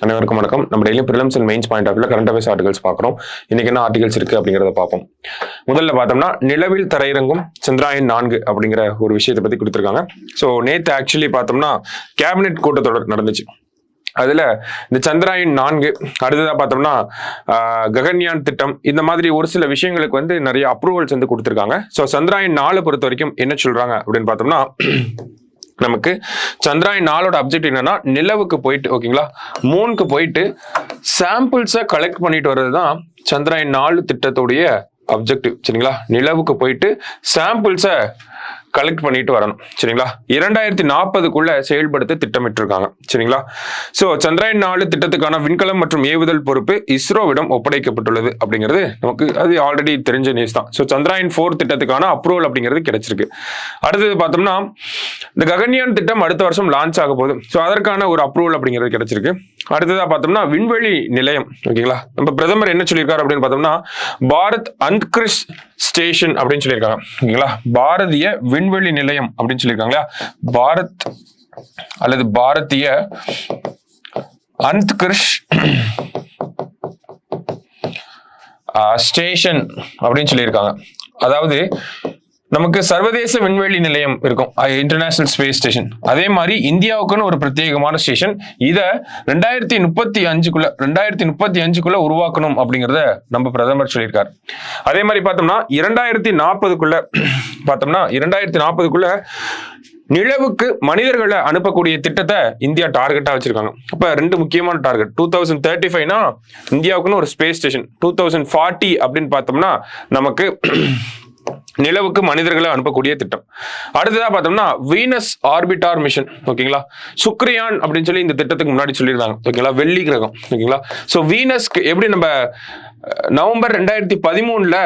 அனைவருக்கும் வணக்கம். நம்ம daily prelims and mains point of வியூல கரண்ட் அஃபேர்ஸ் ஆர்டிகல்ஸ் பார்க்குறோம். இன்னைக்கு என்ன ஆர்டிகல்ஸ் இருக்கு அப்படிங்கிறத பார்ப்போம். முதல்ல பார்த்தோம்னா நிலவில் தரையிறங்கும் சந்திராயன் 4 அப்படிங்கிற ஒரு விஷயத்தை பத்தி கொடுத்துருக்காங்க. ஸோ நேற்று ஆக்சுவலி பார்த்தோம்னா கேபினெட் கூட்டத்தொடர் நடந்துச்சு. அதுல இந்த சந்திராயன் 4 அடுத்ததா பார்த்தோம்னா ககன்யான் திட்டம் இந்த மாதிரி ஒரு சில விஷயங்களுக்கு வந்து நிறைய அப்ரூவல்ஸ் வந்து கொடுத்துருக்காங்க. ஸோ சந்திராயன் 4 பொறுத்த வரைக்கும் என்ன சொல்றாங்க அப்படின்னு பார்த்தோம்னா, நமக்கு சந்திராயன் 4 அப்ஜெக்ட் என்னன்னா நிலவுக்கு போயிட்டு ஓகேங்களா, மூணுக்கு போயிட்டு சாம்பிள்ஸை கலெக்ட் பண்ணிட்டு வர்றதுதான் சந்திராயன் 4 திட்டத்துடைய அப்ஜெக்டிவ். சரிங்களா, நிலவுக்கு போயிட்டு சாம்பிள்ஸை கலெக்ட் பண்ணிட்டு வரணும். சரிங்களா, 2040 செயல்படுத்த திட்டமிட்டிருக்காங்க. சரிங்களா, சோ சந்திராயன் 4 திட்டத்துக்கான விண்கலம் மற்றும் ஏவுதல் பொறுப்பு இஸ்ரோவிடம் ஒப்படைக்கப்பட்டுள்ளது அப்படிங்கிறது நமக்கு அது ஆல்ரெடி தெரிஞ்ச நியூஸ் தான். ஸோ சந்திராயன் 4 திட்டத்துக்கான அப்ரூவல் அப்படிங்கிறது கிடைச்சிருக்கு. அடுத்தது பார்த்தோம்னா இந்த ககன்யான் திட்டம் அடுத்த வருஷம் லான்ச் ஆக போகுது. ஸோ அதற்கான ஒரு அப்ரூவல் அப்படிங்கிறது கிடைச்சிருக்கு. அடுத்ததா பார்த்தோம்னா விண்வெளி நிலையம் ஓகேங்களா, நம்ம பிரதமர் என்ன சொல்லியிருக்காரு அப்படின்னு பார்த்தோம்னா பாரத் அந்தரிக்ஷ் ஸ்டேஷன் அப்படின்னு சொல்லியிருக்காங்க. ஓகேங்களா, பாரதிய விண்வெளி நிலையம் அப்படின்னு சொல்லியிருக்காங்களா, பாரத் அல்லது பாரதிய அந்தரிக்ஷ் ஸ்டேஷன் அப்படின்னு சொல்லியிருக்காங்க. அதாவது நமக்கு சர்வதேச விண்வெளி நிலையம் இருக்கும், இன்டர்நேஷனல் ஸ்பேஸ் ஸ்டேஷன். அதே மாதிரி இந்தியாவுக்குன்னு ஒரு பிரத்யேகமான ஸ்டேஷன். இதை 2035 உருவாக்கணும் அப்படிங்கிறத நம்ம பிரதமர் சொல்லியிருக்காரு. அதே மாதிரி பார்த்தோம்னா 2040 நிலவுக்கு மனிதர்களை அனுப்பக்கூடிய திட்டத்தை இந்தியா டார்கெட்டா வச்சிருக்காங்க. அப்ப ரெண்டு முக்கியமான டார்கெட். 2035 இந்தியாவுக்குன்னு ஒரு ஸ்பேஸ் ஸ்டேஷன், 2040 அப்படின்னு பார்த்தோம்னா நமக்கு நிலவுக்கு மனிதர்களை அனுப்பக்கூடிய திட்டம். அடுத்ததா பார்த்தோம்னா வீனஸ் ஆர்பிட்டார் மிஷன் ஓகேங்களா, சுக்ரியான் அப்படின்னு சொல்லி இந்த திட்டத்துக்கு முன்னாடி சொல்லியிருந்தாங்க ஓகேங்களா, வெள்ளி கிரகம் ஓகேங்களா. ஸோ வீனஸ்க்கு எப்படி நம்ம நவம்பர் 2013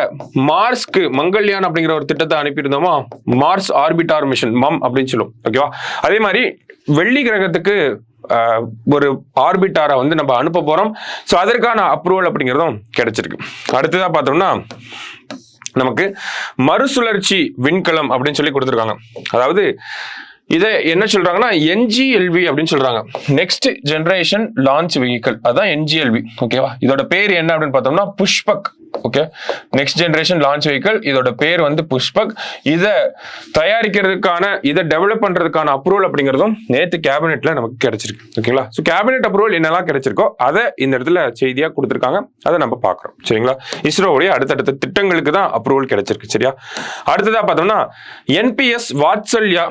மார்ஸ்க்கு மங்கள்யான் அப்படிங்கிற ஒரு திட்டத்தை அனுப்பியிருந்தோமோ, மார்ஸ் ஆர்பிட்டார் மிஷன் மம் அப்படின்னு சொல்லுவோம் ஓகேவா. அதே மாதிரி வெள்ளி கிரகத்துக்கு ஒரு ஆர்பிட்டாரை வந்து நம்ம அனுப்ப போறோம். ஸோ அதற்கான அப்ரூவல் அப்படிங்கிறதும் கிடைச்சிருக்கு. அடுத்ததா பார்த்தோம்னா நமக்கு மறுசுழற்சி விண்கலம் அப்படின்னு சொல்லி கொடுத்துருக்காங்க. அதாவது இதை என்ன சொல்றாங்கன்னா NGLV அப்படின்னு சொல்றாங்க, நெக்ஸ்ட் ஜெனரேஷன் லான்ச் வெஹிக்கிள். அதான் NGLV ஓகேவா. இதோட பேர் என்ன அப்படின்னு பார்த்தோம்னா Pushpak. Okay, next generation launch vehicle, இதோட பேர் வந்து புஷ்பக். இதை தயாரிக்கிறதுக்கான இதை டெவலப் பண்றதுக்கான அப்ரூவல் அப்படிங்கிறதும் நேற்று கேபினெட்ல நமக்கு கிடைச்சிருக்கு ஓகேங்களா. ஸோ கேபினெட் அப்ரூவல் என்னெல்லாம் கிடைச்சிருக்கோ அதை இந்த இடத்துல செய்தியா கொடுத்துருக்காங்க, அதை நம்ம பார்க்குறோம். சரிங்களா, இஸ்ரோவுடைய அடுத்தடுத்த திட்டங்களுக்கு தான் அப்ரூவல் கிடைச்சிருக்கு. சரியா, அடுத்ததா பார்த்தோம்னா NPS வாத்சல்யா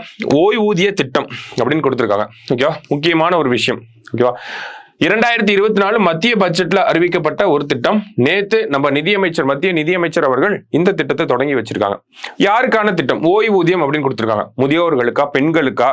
ஓய்வூதிய திட்டம் அப்படின்னு கொடுத்துருக்காங்க. ஓகேவா, முக்கியமான ஒரு விஷயம் ஓகேவா. 2024 மத்திய பட்ஜெட்ல அறிவிக்கப்பட்ட ஒரு திட்டம். நேத்து நம்ம மத்திய நிதியமைச்சர் அவர்கள் இந்த திட்டத்தை தொடங்கி வச்சிருக்காங்க. யாருக்கான திட்டம்? ஓய்வூதியம் அப்படின்னு கொடுத்திருக்காங்க. முதியோர்களுக்கா, பெண்களுக்கா,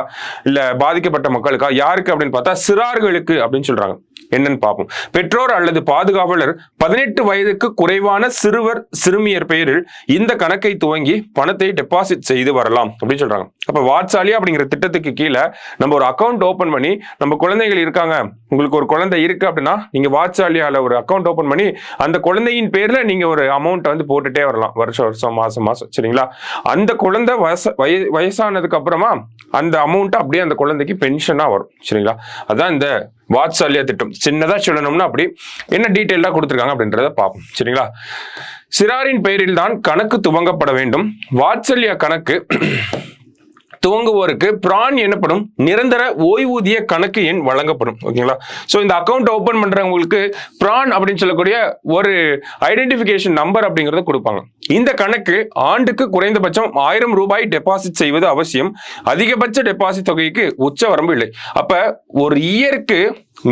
இல்ல பாதிக்கப்பட்ட மக்களுக்கா, யாருக்கு அப்படின்னு பார்த்தா சிறார்களுக்கு அப்படின்னு சொல்றாங்க. என்னன்னு பார்ப்போம். பெற்றோர் அல்லது பாதுகாவலர் 18 வயதுக்கு குறைவான சிறுவர் சிறுமியர் பெயரில் இந்த கணக்கை துவங்கி பணத்தை டெபாசிட் செய்து வரலாம் அப்படின்னு சொல்றாங்க. அப்ப வாத்சாலியா அப்படிங்கிற திட்டத்துக்கு கீழே நம்ம ஒரு அக்கௌண்ட் ஓபன் பண்ணி, நம்ம குழந்தைகள் இருக்காங்க, உங்களுக்கு ஒரு குழந்தை இருக்கு அப்படின்னா நீங்க வாத்சாலியால ஒரு அக்கௌண்ட் ஓபன் பண்ணி அந்த குழந்தையின் பேர்ல நீங்க ஒரு அமௌண்ட் வந்து போட்டுட்டே வரலாம், வருஷம் மாசம். சரிங்களா, அந்த குழந்தை வயசானதுக்கு அப்புறமா அந்த அமௌண்ட் அப்படியே அந்த குழந்தைக்கு பென்ஷனா வரும். சரிங்களா, அதான் இந்த வாத்சல்யா திட்டம். சின்னதா சொல்லணும்னா அப்படி என்ன டீட்டெயிலா கொடுத்துருக்காங்க அப்படின்றத பார்ப்போம். சரிங்களா, சிறாரின் பெயரில் தான் கணக்கு துவங்கப்பட வேண்டும். வாத்சல்யா கணக்கு துவங்குவோருக்கு பிரான் எனப்படும் நிரந்தர ஓய்வூதிய கணக்கு எண் வழங்கப்படும். ஓகேங்களா, சோ இந்த அக்கௌண்ட் ஓபன் பண்றவங்களுக்கு பிரான் அப்படின்னு சொல்லக்கூடிய ஒரு ஐடென்டிபிகேஷன் நம்பர் அப்படிங்கறத கொடுப்பாங்க. இந்த கணக்கு ஆண்டுக்கு குறைந்தபட்சம் 1000 ரூபாய் டெபாசிட் செய்வது அவசியம். அதிகபட்ச டெபாசிட் தொகைக்கு உச்ச வரம்பு இல்லை. அப்ப ஒரு இயருக்கு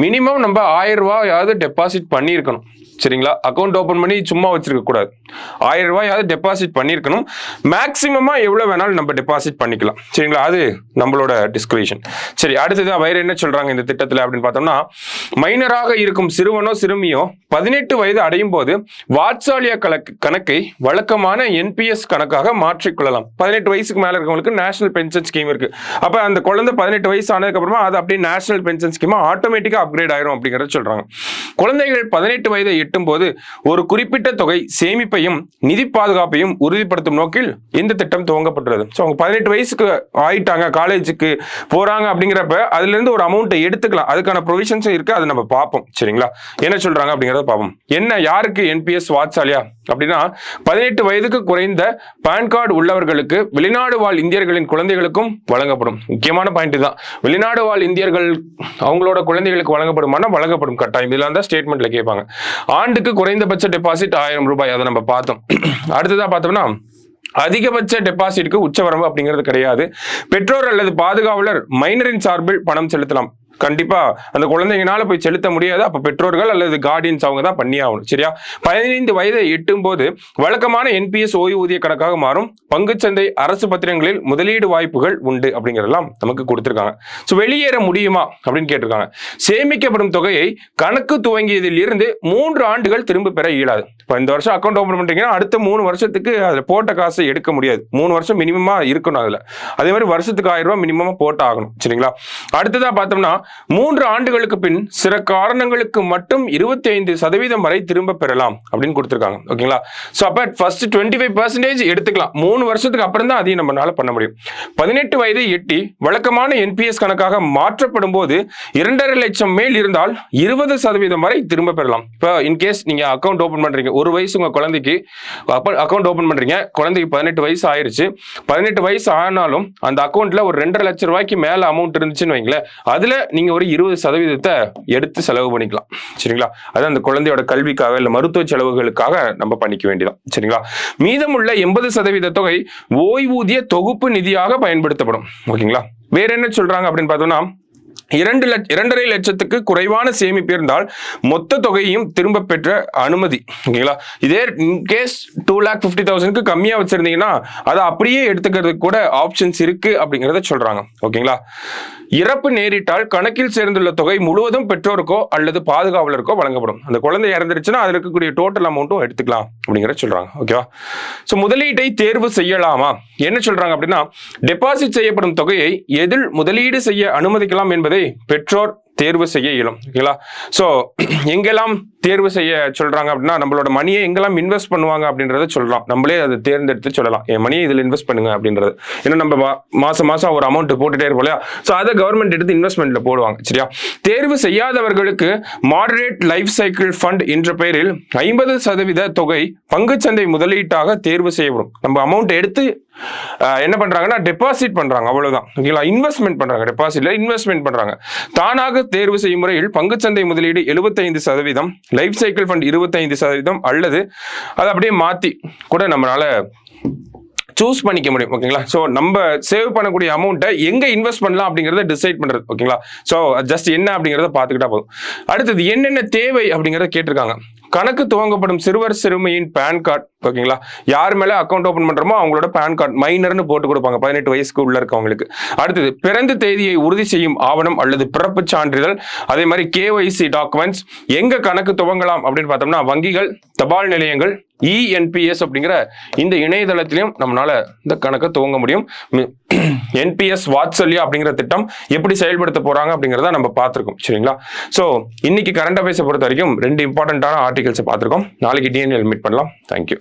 மினிமம் நம்ம 1000 ரூபாயாவது டெபாசிட் பண்ணியிருக்கணும். சரிங்களா, அக்கௌண்ட் ஓபன் பண்ணி சும்மா வச்சிருக்க கூடாது. 1000 ரூபாயாவது டெபாசிட் பண்ணியிருக்கணும். மேக்சிமமா எவ்வளவு வேணாலும் நம்ம டெபாசிட் பண்ணிக்கலாம். சரிங்களா, அது நம்மளோட டிஸ்கிரிப்ஷன். சரி, அடுத்தது வேற என்ன சொல்றாங்க இந்த திட்டத்துல அப்படின்னு பார்த்தோம்னா, மைனராக இருக்கும் சிறுவனோ சிறுமியோ 18 வயது அடையும் போது வாத்சாலியா கணக்கை வழக்கமான NPS கணக்காக மாற்றிக்கொள்ளலாம். 18 வயசுக்கு மேல இருக்கவங்களுக்கு நேஷனல் பென்ஷன் ஸ்கீம் இருக்கு. அப்ப அந்த குழந்தை 18 வயசு ஆனதுக்கு அப்புறமா அது அப்படியே நேஷனல் பென்ஷன் ஸ்கீமா ஆட்டோமேட்டிக்கா அப்கிரேட் ஆயிரும் அப்படிங்கறத சொல்றாங்க. குழந்தைகள் 18 வயதை எட்டும் போது ஒரு குறிப்பிட்ட தொகை சேமிப்பையும் நிதி பாதுகாப்பையும் உறுதிப்படுத்தும் நோக்கில் இந்த திட்டம் துவங்கப்பட்டுள்ளது. ஸோ அவங்க 18 வயசுக்கு ஆயிட்டாங்க, காலேஜுக்கு போறாங்க அப்படிங்கிறப்ப அதுல இருந்து ஒரு அமௌண்ட்டை எடுத்துக்கலாம். அதுக்கான ப்ரொவிஷன்ஸும் இருக்கு, அதை நம்ம பார்ப்போம். சரிங்களா, என்ன சொல்றாங்க அப்படிங்கிறத பார்ப்போம். என்ன யாருக்கு என்பிஎஸ் வாத்சல்யா அப்படின்னா 18 வயதுக்கு குறைந்த பான் கார்டு உள்ளவர்களுக்கு, வெளிநாடு வாழ் இந்தியர்களின் குழந்தைகளுக்கும் வழங்கப்படும். முக்கியமான பாயிண்ட் தான், வெளிநாடு வாழ் இந்தியர்கள் அவங்களோட குழந்தைகளுக்கு வழங்கப்படுமானா வழங்கப்படும் கட்டாயம். இதெல்லாம் தான் ஸ்டேட்மெண்ட்ல கேட்பாங்க. ஆண்டுக்கு குறைந்தபட்ச டெபாசிட் 1000 ரூபாய், அதை நம்ம பார்த்தோம். அடுத்ததா பார்த்தோம்னா அதிகபட்ச டெபாசிட்க்கு உச்சவரம்பு அப்படிங்கிறது கிடையாது. பெற்றோர் அல்லது பாதுகாவலர் மைனரின் சார்பில் பணம் செலுத்தலாம். கண்டிப்பா அந்த குழந்தைங்கனால போய் செலுத்த முடியாது, அப்ப பெற்றோர்கள் அல்லது கார்டியன்ஸ் அவங்க தான் பண்ணி ஆகணும். சரியா, 15 வயதை எட்டும் போது வழக்கமான என்பிஎஸ் ஓய்வூதிய கணக்காக மாறும். பங்குச்சந்தை, அரசு பத்திரங்களில் முதலீடு வாய்ப்புகள் உண்டு அப்படிங்கிறதெல்லாம் நமக்கு கொடுத்திருக்காங்க. ஸோ வெளியேற முடியுமா அப்படின்னு கேட்டிருக்காங்க. சேமிக்கப்படும் தொகையை கணக்கு துவங்கியதில் இருந்து 3 ஆண்டுகள் திரும்ப பெற இயலாது. இப்போ இந்த வருஷம் அக்கௌண்ட் ஓபன் பண்றீங்கன்னா அடுத்த 3 வருஷத்துக்கு அதில் போட்ட காசை எடுக்க முடியாது. 3 வருஷம் மினிமமா இருக்கணும் அதுல. அதே மாதிரி வருஷத்துக்கு 1000 ரூபாய் மினிமமா போட்டு ஆகணும். சரிங்களா, அடுத்ததா பார்த்தோம்னா 3 ஆண்டுகளுக்கு பின் சில காரணங்களுக்கு மட்டும் 25% வரை திரும்ப பெறலாம் அப்படின்னு கொடுத்திருக்காங்க. ஓகேங்களா, ஸோ அப்ப ஃபர்ஸ்ட் 25% எடுத்துக்கலாம். 3 வருஷத்துக்கு அப்புறம் தான் அதையும் நம்மளால பண்ண முடியும். 18 வயதை எட்டி வழக்கமான என்பிஎஸ் கணக்காக மாற்றப்படும் போது 2.5 லட்சம் மேல் இருந்தால் 20% வரை திரும்ப பெறலாம். இப்போ இன்கேஸ் நீங்க அக்கௌண்ட் ஓபன் பண்றீங்க, ஒரு வயசு உங்க குழந்தைக்கு அக்கௌண்ட் ஓபன் பண்றீங்க, குழந்தைக்கு 18 வயசு ஆயிருச்சு. 18 வயசு ஆனாலும் அந்த அக்கௌண்ட்ல ஒரு 2.5 லட்சம் ரூபாய்க்கு மேல அமௌண்ட் இருந்துச்சுன்னு வைங்களேன், அதுல நீங்க ஒரு 20% எடுத்து செலவு பண்ணிக்கலாம். சரிங்களா, அது அந்த குழந்தையோட கல்விக்காக இல்ல மருத்துவ செலவுகளுக்காக நம்ம பண்ணிக்க வேண்டியதான். சரிங்களா, மீதமுள்ள 80% தொகை ஓய்வூதிய தொகுப்பு நிதியாக பயன்படுத்தப்படும். ஓகேங்களா, வேற என்ன சொல்றாங்க அப்படின்னு பார்த்தோம்னா 2.5 லட்சத்துக்கு குறைவான சேமிப்பு இருந்தால் மொத்த தொகையையும் திரும்ப பெற்ற அனுமதி. ஓகேங்களா, இதே இன்கேஸ் 2,50,000 கம்மியா வச்சிருந்தீங்கன்னா அதை அப்படியே எடுத்துக்கிறதுக்கு கூட ஆப்ஷன்ஸ் இருக்கு அப்படிங்கிறத சொல்றாங்க. ஓகேங்களா, இறப்பு நேரிட்டால் கணக்கில் சேர்ந்துள்ள தொகை முழுவதும் பெற்றோருக்கோ அல்லது பாதுகாவலருக்கோ வழங்கப்படும். அந்த குழந்தை இறந்துருச்சுன்னா அதில் இருக்கக்கூடிய டோட்டல் அமௌண்ட்டும் எடுத்துக்கலாம் அப்படிங்கிறத சொல்றாங்க. ஓகேவா, ஸோ முதலீட்டை தேர்வு செய்யலாமா என்ன சொல்றாங்க அப்படின்னா டெபாசிட் செய்யப்படும் தொகையை எதில் முதலீடு செய்ய அனுமதிக்கலாம் என்பதை பெற்றோர் தேர்வு செய்ய இயலும். ஓகேங்களா, ஸோ எங்கெல்லாம் தேர்வு செய்ய சொல்றாங்க அப்படின்னா நம்மளோட மணியை எங்கெல்லாம் இன்வெஸ்ட் பண்ணுவாங்க அப்படின்றத சொல்லலாம். நம்மளே அதை தேர்ந்தெடுத்து சொல்லலாம், என் மணியை இதில் இன்வெஸ்ட் பண்ணுங்க அப்படின்றது. ஏன்னா நம்ம மாசம் மாசம் ஒரு அமௌண்ட் போட்டுட்டே இருப்போம் இல்லையா, ஸோ அதை கவர்மெண்ட் எடுத்து இன்வெஸ்ட்மெண்ட்ல போடுவாங்க. சரியா, தேர்வு செய்யாதவர்களுக்கு மாடரேட் லைஃப் சைக்கிள் ஃபண்ட் என்ற பெயரில் 50% தொகை பங்குச்சந்தை முதலீட்டாக தேர்வு செய்யப்படும். நம்ம அமௌண்ட் எடுத்து என்ன பண்றாங்கன்னா டெபாசிட் பண்றாங்க, அவ்வளவுதான். ஓகேங்களா, இன்வெஸ்ட்மெண்ட் பண்றாங்க, டெபாசிட்ல இன்வெஸ்ட்மெண்ட் பண்றாங்க. தானாக தேர்வு செய்யும் முறையில் பங்குச்சந்தை முதலீடு 75%, லைஃப் சைக்கிள் ஃபண்ட் 25% அல்லது அதை அப்படியே மாத்தி கூட நம்மளால சூஸ் பண்ணிக்க முடியும். ஓகேங்களா, ஸோ நம்ம சேவ் பண்ணக்கூடிய அமௌண்ட்டை எங்க இன்வெஸ்ட் பண்ணலாம் அப்படிங்கிறத டிசைட் பண்றது. ஓகேங்களா, ஸோ ஜஸ்ட் என்ன அப்படிங்கிறத பார்த்துக்கிட்டா போதும். அடுத்தது என்னென்ன தேவை அப்படிங்கிறத கேட்டிருக்காங்க. கணக்கு துவங்கப்படும் சிறுவர் சிறுமியின் பேன் கார்டு. ஓகேங்களா, யார் மேல அக்கௌண்ட் ஓபன் பண்றோமோ அவங்களோட பேன் கார்டு மைனர்னு போட்டு கொடுப்பாங்க 18 வயசுக்கு உள்ள இருக்கவங்களுக்கு. அடுத்தது பிறந்த தேதியை உறுதி செய்யும் ஆவணம் அல்லது பிறப்பு சான்றிதழ். அதே மாதிரி கேஒய்சி டாக்குமெண்ட்ஸ். எங்க கணக்கு துவங்கலாம் அப்படின்னு பார்த்தோம்னா வங்கிகள், தபால் நிலையங்கள், இஎன்பிஎஸ் அப்படிங்கிற இந்த இணையதளத்திலையும் நம்மளால இந்த கணக்கை துவங்க முடியும். என்பிஎஸ் வாத்சல்யா அப்படிங்கிற திட்டம் எப்படி செயல்படுத்த போறாங்க அப்படிங்கிறத நம்ம பார்த்திருக்கோம். சரிங்களா, ஸோ இன்னைக்கு கரண்ட் அஃபேர்ஸை பொறுத்த வரைக்கும் 2 இம்பார்ட்டன்டான ஆர்டிகல்ஸை பார்த்திருக்கோம். நாளைக்கு டிஎன்ஏ மீட் பண்ணலாம். தேங்க்யூ.